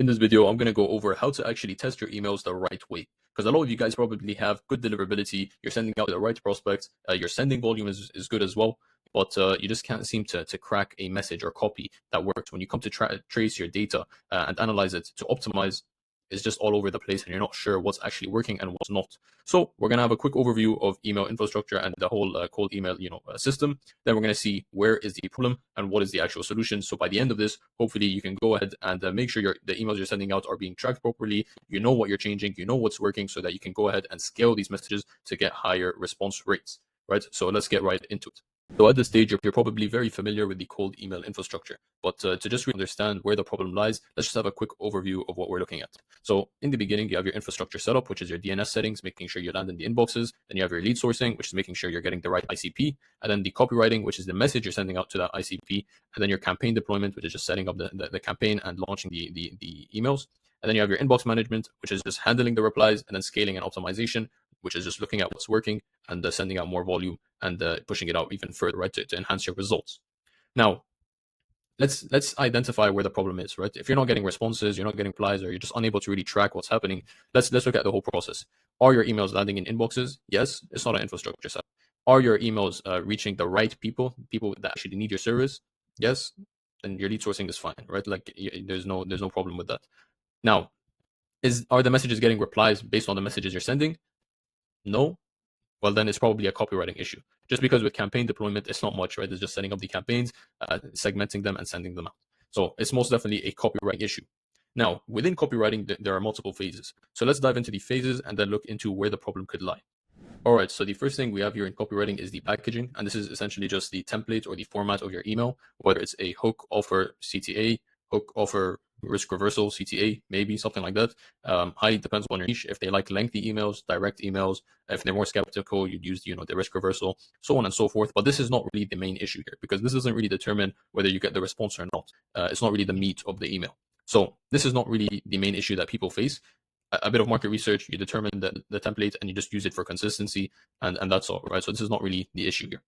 In this video, I'm going to go over how to actually test your emails the right way. Because a lot of you guys probably have good deliverability. You're sending out the right prospects. Your sending volume is good as well. But you just can't seem to crack a message or copy that works. When you come to trace your data and analyze it to optimize, it's just all over the place and you're not sure what's actually working and what's not. So we're going to have a quick overview of email infrastructure and the whole cold email system. Then we're going to see where is the problem and what is the actual solution. So by the end of this, hopefully you can go ahead and make sure the emails you're sending out are being tracked properly. You know what you're changing, you know what's working, so that you can go ahead and scale these messages to get higher response rates, right? So let's get right into it. So at this stage, you're probably very familiar with the cold email infrastructure, but to just really understand where the problem lies, let's just have a quick overview of what we're looking at. So in the beginning, you have your infrastructure setup, which is your DNS settings, making sure you land in the inboxes. Then you have your lead sourcing, which is making sure you're getting the right ICP. And then the copywriting, which is the message you're sending out to that ICP. And then your campaign deployment, which is just setting up the campaign and launching the emails. And then you have your inbox management, which is just handling the replies, and then scaling and optimization, which is just looking at what's working and sending out more volume and pushing it out even further, right, to enhance your results. Now, let's identify where the problem is, right? If you're not getting responses, you're not getting replies, or you're just unable to really track what's happening, let's look at the whole process. Are your emails landing in inboxes? Yes, it's not an infrastructure set. Are your emails reaching the right people that actually need your service? Yes, then your lead sourcing is fine, right? Like there's no problem with that. Now, are the messages getting replies based on the messages you're sending? No. Well, then it's probably a copywriting issue. Just because with campaign deployment, it's not much, right? It's just setting up the campaigns, segmenting them, and sending them out. So it's most definitely a copywriting issue. Now, within copywriting, there are multiple phases. So let's dive into the phases and then look into where the problem could lie. All right, so the first thing we have here in copywriting is the packaging, and this is essentially just the template or the format of your email, whether it's a hook, offer, CTA, hook, offer, risk reversal, CTA, maybe something like that. Highly depends on your niche. If they like lengthy emails, direct emails, if they're more skeptical, you'd use the risk reversal, so on and so forth. But this is not really the main issue here, because this doesn't really determine whether you get the response or not. It's not really the meat of the email. So this is not really the main issue that people face. A bit of market research, you determine the template and you just use it for consistency, and that's all, right? So this is not really the issue here.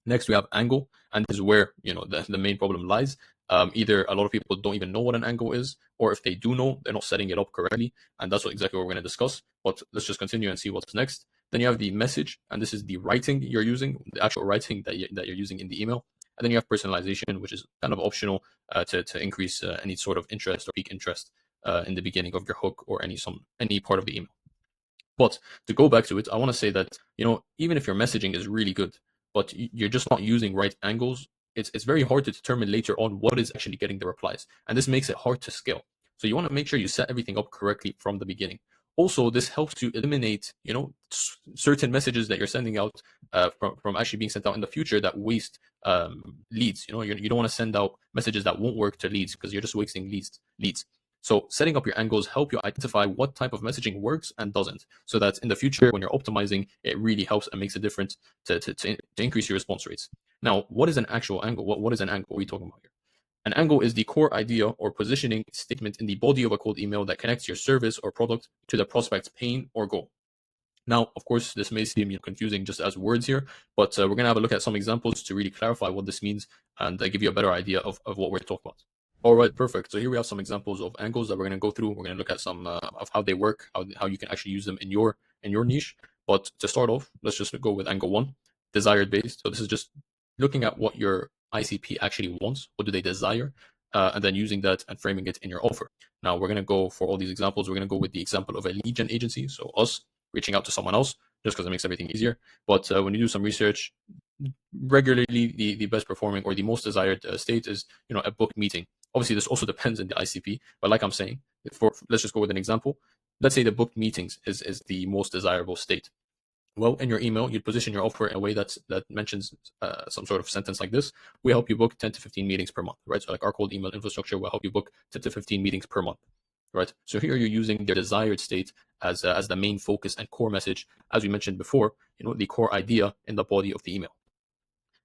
Next, we have angle, and this is where the main problem lies. Either a lot of people don't even know what an angle is, or if they do know, they're not setting it up correctly, and that's exactly what we're going to discuss. But let's just continue and see what's next. Then you have the message, and this is the writing you're using, the actual writing that you're using in the email. And then you have personalization, which is kind of optional to increase any sort of interest or peak interest in the beginning of your hook or any part of the email. But to go back to it, I want to say that even if your messaging is really good, but you're just not using right angles, it's very hard to determine later on what is actually getting the replies, and this makes it hard to scale. So you want to make sure you set everything up correctly from the beginning. Also, this helps to eliminate certain messages that you're sending out from actually being sent out in the future that waste leads. You don't want to send out messages that won't work to leads, because you're just wasting leads. So setting up your angles help you identify what type of messaging works and doesn't, so that in the future, when you're optimizing, it really helps and makes a difference to increase your response rates. Now, what is an actual angle? What is an angle? What are we talking about here? An angle is the core idea or positioning statement in the body of a cold email that connects your service or product to the prospect's pain or goal. Now, of course, this may seem confusing just as words here, but we're going to have a look at some examples to really clarify what this means and give you a better idea of what we're talking about. All right, perfect. So here we have some examples of angles that we're going to go through. We're going to look at some of how they work, how you can actually use them in your niche. But to start off, let's just go with angle one, desired based. So this is just looking at what your ICP actually wants. What do they desire? And then using that and framing it in your offer. Now we're going to go for all these examples. We're going to go with the example of a lead gen agency. So us reaching out to someone else, just because it makes everything easier. But when you do some research, regularly the best performing or the most desired state is a booked meeting. Obviously, this also depends on the ICP, but like I'm saying, let's just go with an example. Let's say the booked meetings is the most desirable state. Well, in your email, you'd position your offer in a way that mentions some sort of sentence like this: we help you book 10 to 15 meetings per month, right? So like our cold email infrastructure will help you book 10 to 15 meetings per month, right? So here you're using their desired state as the main focus and core message, as we mentioned before, the core idea in the body of the email.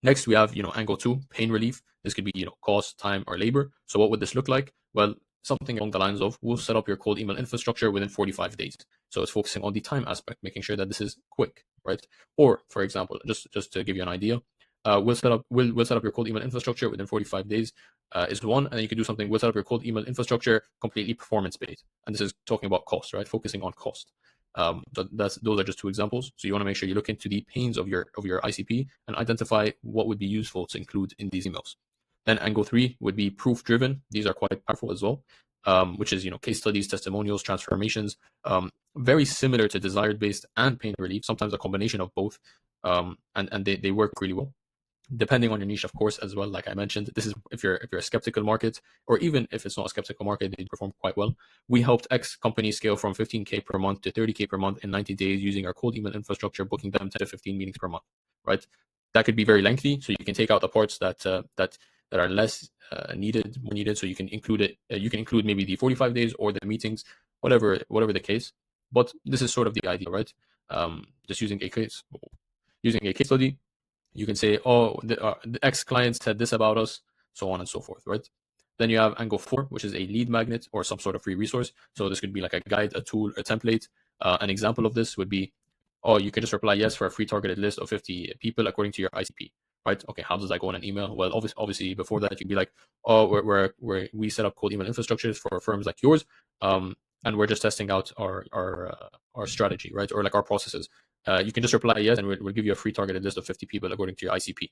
Next, we have, angle two, pain relief. This could be, cost, time, or labor. So what would this look like? Well, something along the lines of, we'll set up your cold email infrastructure within 45 days. So it's focusing on the time aspect, making sure that this is quick, right? Or, for example, just to give you an idea, we'll set up your cold email infrastructure within 45 days is one. And then you can do something, we'll set up your cold email infrastructure completely performance based. And this is talking about cost, right? Focusing on cost. Those are just two examples. So you want to make sure you look into the pains of your ICP and identify what would be useful to include in these emails. Then angle 3 would be proof driven. These are quite powerful as well, which is case studies, testimonials, transformations, very similar to desired based and pain relief. Sometimes a combination of both, and they work really well, depending on your niche, of course, as well. Like I mentioned, this is if you're a skeptical market, or even if it's not a skeptical market, they perform quite well. We helped X companies scale from 15K per month to 30K per month in 90 days using our cold email infrastructure, booking them 10 to 15 meetings per month. Right? That could be very lengthy, so you can take out the parts that are less needed, more needed. So you can include it. You can include maybe the 45 days or the meetings, whatever the case. But this is sort of the idea, right? Just using a case study. You can say, oh, the X client said this about us, so on and so forth, right? Then you have angle 4, which is a lead magnet or some sort of free resource. So this could be like a guide, a tool, a template. An example of this would be, oh, you can just reply yes for a free targeted list of 50 people according to your ICP, right? Okay, how does that go in an email? Well, obviously before that, you'd be like, oh, we set up cold email infrastructures for firms like yours, and we're just testing out our strategy, right? Or like our processes. You can just reply yes, and we'll give you a free targeted list of 50 people according to your ICP.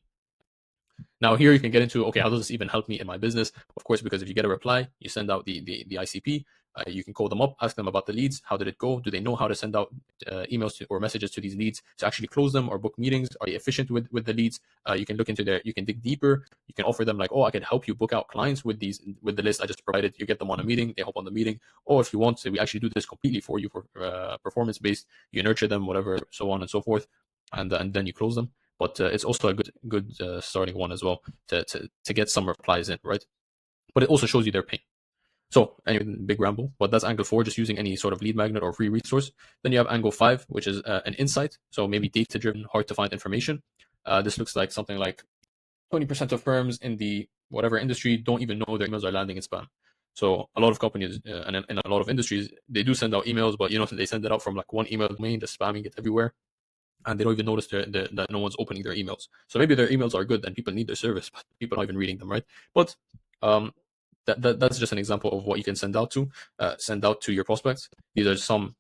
Now here you can get into, okay, how does this even help me in my business? Of course, because if you get a reply, you send out the ICP, you can call them up, ask them about the leads. How did it go? Do they know how to send out emails or messages to these leads to actually close them or book meetings? Are they efficient with the leads? You can look into you can dig deeper. You can offer them like, oh, I can help you book out clients with the list I just provided. You get them on a meeting, they hop on the meeting. Or if you want to, we actually do this completely for you for performance based. You nurture them, whatever, so on and so forth, and then you close them. But it's also a good starting one as well to get some replies in, right? But it also shows you their pain. So anyway, big ramble, but that's angle 4, just using any sort of lead magnet or free resource. Then you have angle 5, which is an insight. So maybe data-driven, hard to find information. This looks like something like 20% of firms in the whatever industry don't even know their emails are landing in spam. So a lot of companies and in a lot of industries, they do send out emails, but they send it out from like one email domain, they're spamming it everywhere, and they don't even notice that no one's opening their emails. So maybe their emails are good and people need their service, but people aren't even reading them, right? But that's just an example of what you can send out to your prospects. These are some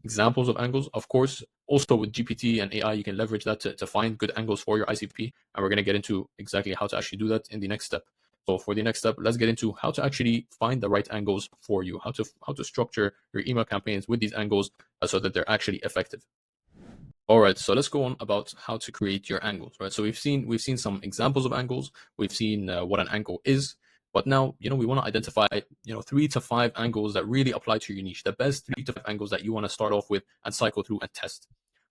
examples of angles. Of course, also with GPT and AI, you can leverage that to find good angles for your ICP. And we're going to get into exactly how to actually do that in the next step. So for the next step, let's get into how to actually find the right angles for you, how to structure your email campaigns with these angles so that they're actually effective. All right, so let's go on about how to create your angles, right? So we've seen some examples of angles. We've seen what an angle is, but now we want to identify 3 to 5 angles that really apply to your niche. The best 3 to 5 angles that you want to start off with and cycle through and test.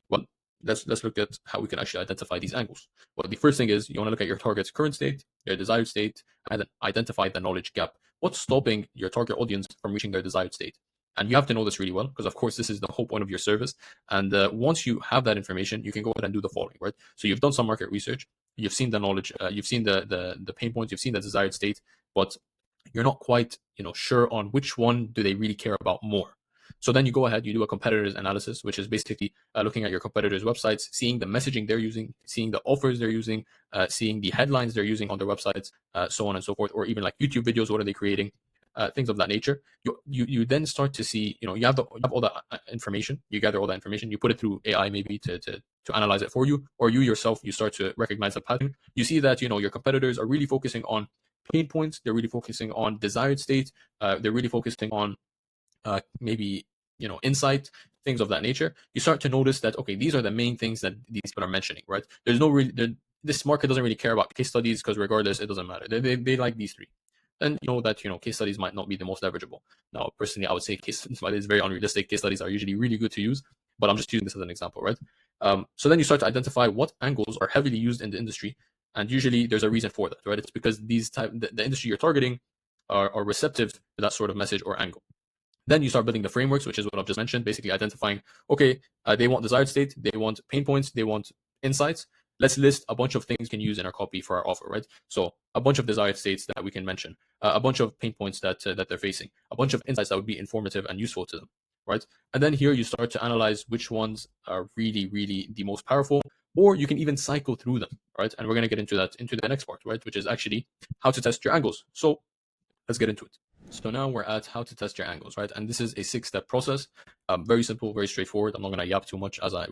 Well, let's look at how we can actually identify these angles. Well, the first thing is you want to look at your target's current state, their desired state, and identify the knowledge gap. What's stopping your target audience from reaching their desired state? And you have to know this really well, because of course this is the whole point of your service. And once you have that information, you can go ahead and do the following, right? So you've done some market research, you've seen the knowledge, you've seen the pain points, you've seen the desired state, but you're not quite sure on which one do they really care about more. So then you go ahead, you do a competitors analysis, which is basically looking at your competitors' websites, seeing the messaging they're using, seeing the offers they're using, seeing the headlines they're using on their websites, so on and so forth, or even like YouTube videos, what are they creating? Things of that nature. You then start to see, you have all that information, you gather all that information, you put it through AI maybe to analyze it for you, or you yourself, you start to recognize the pattern. You see that, your competitors are really focusing on pain points, they're really focusing on desired state, they're really focusing on maybe, insight, things of that nature. You start to notice that, okay, these are the main things that these people are mentioning, right? There's no really, this market doesn't really care about case studies because regardless, it doesn't matter. They like these 3. And that case studies might not be the most leverageable. Now, personally, I would say case studies, but it's very unrealistic. Case studies are usually really good to use, but I'm just using this as an example, right? So then you start to identify what angles are heavily used in the industry, and usually there's a reason for that, right? It's because the industry you're targeting are receptive to that sort of message or angle. Then you start building the frameworks, which is what I've just mentioned, basically identifying, okay, they want desired state, they want pain points, they want insights. Let's list a bunch of things we can use in our copy for our offer, right? So a bunch of desired states that we can mention, a bunch of pain points that they're facing, a bunch of insights that would be informative and useful to them, right? And then here you start to analyze which ones are really, really the most powerful, or you can even cycle through them, right? And we're going to get into that into the next part, right? Which is actually how to test your angles. So let's get into it. So now we're at how to test your angles, right? And this is a 6-step process. Very simple, very straightforward. I'm not going to yap too much as I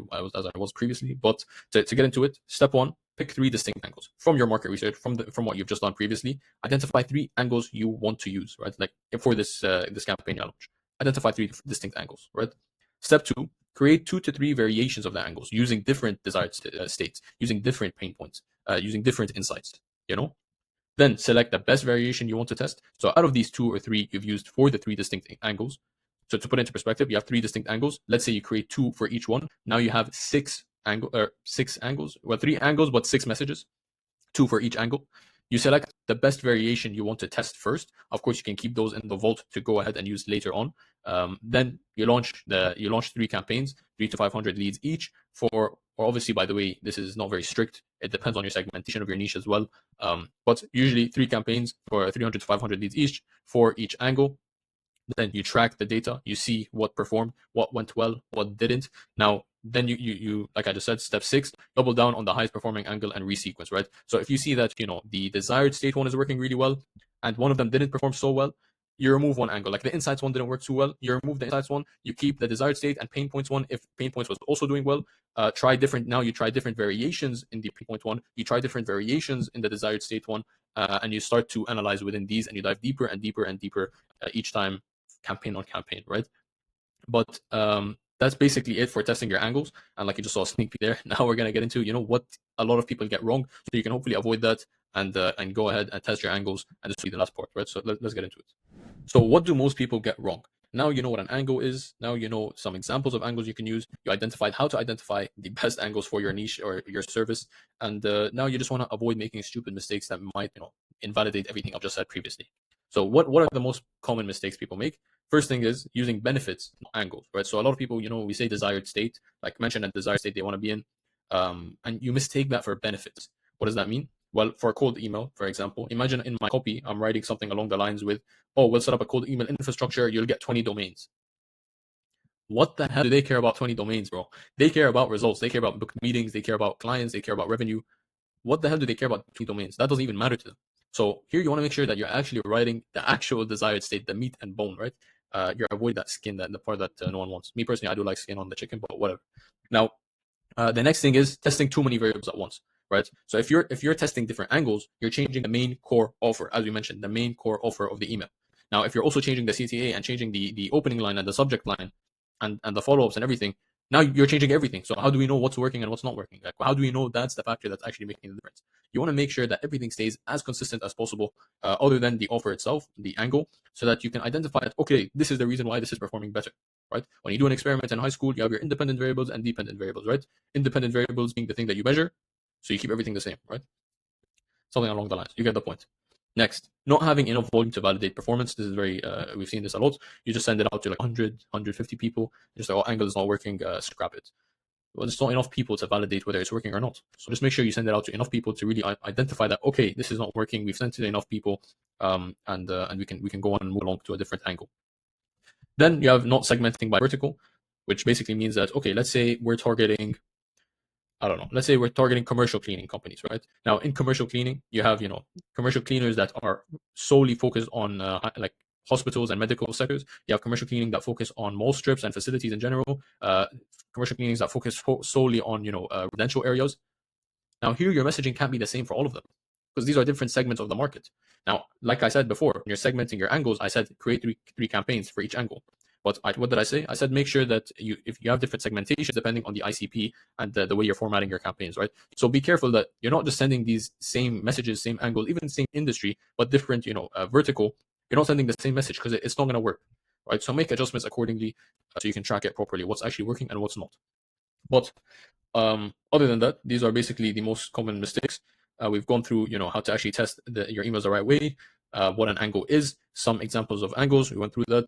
was previously, but to get into it, step 1, pick 3 distinct angles from your market research, from what you've just done previously. Identify 3 angles you want to use, right? Like for this this campaign launch, identify 3 distinct angles, right? Step 2, create 2 to 3 variations of the angles using different desired states, using different pain points, using different insights. You know, then select the best variation you want to test. So out of these 2 or 3 you've used for the 3 distinct angles. So to put into perspective, you have 3 distinct angles. Let's say you create 2 for each one. Now you have 6 angles. Well, 3 angles, but 6 messages, 2 for each angle. You select the best variation you want to test first. Of course, you can keep those in the vault to go ahead and use later on. Then you launch 3 campaigns, 3 to 500 leads each or obviously, by the way, this is not very strict. It depends on your segmentation of your niche as well. But usually 3 campaigns for 300 to 500 leads each for each angle. Then you track the data, you see what performed, what went well, what didn't. Now, then you like I just said, step 6, double down on the highest performing angle and resequence, right? So if you see that, the desired state one is working really well and one of them didn't perform so well, you remove one angle. Like the insights one didn't work too well, you remove the insights one, you keep the desired state and pain points one. If pain points was also doing well, you try different variations in the pain point one, you try different variations in the desired state one, and you start to analyze within these and you dive deeper and deeper and deeper each time, campaign on campaign, right? But that's basically it for testing your angles. And like you just saw a sneak peek there, now we're gonna get into what a lot of people get wrong, so you can hopefully avoid that and go ahead and test your angles. And this will be the last part, right? So let's get into it. So what do most people get wrong? Now you know what an angle is. Now you know some examples of angles you can use. You identified how to identify the best angles for your niche or your service, and now you just want to avoid making stupid mistakes that might invalidate everything I've just said previously. So what are the most common mistakes people make? First thing is using benefits, not angles, right? So a lot of people, we say desired state, like mention a desired state they want to be in, and you mistake that for benefits. What does that mean? Well, for a cold email, for example, imagine in my copy, I'm writing something along the lines with, oh, we'll set up a cold email infrastructure, you'll get 20 domains. What the hell do they care about 20 domains, bro? They care about results. They care about booked meetings. They care about clients. They care about revenue. What the hell do they care about 20 domains? That doesn't even matter to them. So here you want to make sure that you're actually writing the actual desired state, the meat and bone, right? You're avoiding that skin, the part that no one wants. Me personally, I do like skin on the chicken, but whatever. Now, the next thing is testing too many variables at once, right? So if you're testing different angles, you're changing the main core offer, as we mentioned, the main core offer of the email. Now, if you're also changing the CTA and changing the opening line and the subject line and the follow-ups and everything, now you're changing everything. So how do we know what's working and what's not working? Like, how do we know that's the factor that's actually making the difference? You want to make sure that everything stays as consistent as possible, other than the offer itself, the angle, so that you can identify that, okay, this is the reason why this is performing better, right? When you do an experiment in high school, you have your independent variables and dependent variables, right? Independent variables being the thing that you measure, so you keep everything the same, right? Something along the lines. You get the point. Next, not having enough volume to validate performance. This is very, we've seen this a lot. You just send it out to like 100, 150 people. Just like, oh, angle is not working, scrap it. Well, there's not enough people to validate whether it's working or not. So just make sure you send it out to enough people to really identify that, okay, this is not working. We've sent it to enough people, and we can go on and move along to a different angle. Then you have not segmenting by vertical, which basically means that, okay, let's say we're targeting, I don't know, let's say we're targeting commercial cleaning companies, right? Now, in commercial cleaning, you have, commercial cleaners that are solely focused on like hospitals and medical sectors. You have commercial cleaning that focus on mall strips and facilities in general. Commercial cleanings that focus solely on, residential areas. Now, here your messaging can't be the same for all of them because these are different segments of the market. Now, like I said before, when you're segmenting your angles, I said create three campaigns for each angle. But what did I say? I said make sure that if you have different segmentations depending on the ICP and the way you're formatting your campaigns, right? So be careful that you're not just sending these same messages, same angles, even same industry, but different, vertical. You're not sending the same message because it's not going to work, right? So make adjustments accordingly so you can track it properly, what's actually working and what's not. But other than that, these are basically the most common mistakes. We've gone through, how to actually test your emails the right way, what an angle is, some examples of angles. We went through that.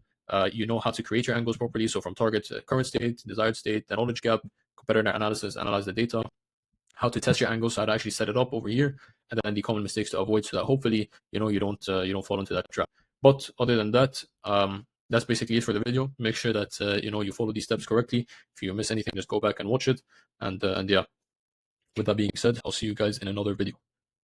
You know how to create your angles properly. So from target to current state, desired state, the knowledge gap, competitor analysis, analyze the data, how to test your angles, so how to actually set it up over here, and then the common mistakes to avoid, so that hopefully you don't fall into that trap. But other than that, that's basically it for the video. Make sure that you follow these steps correctly. If you miss anything, just go back and watch it, and yeah. With that being said, I'll see you guys in another video.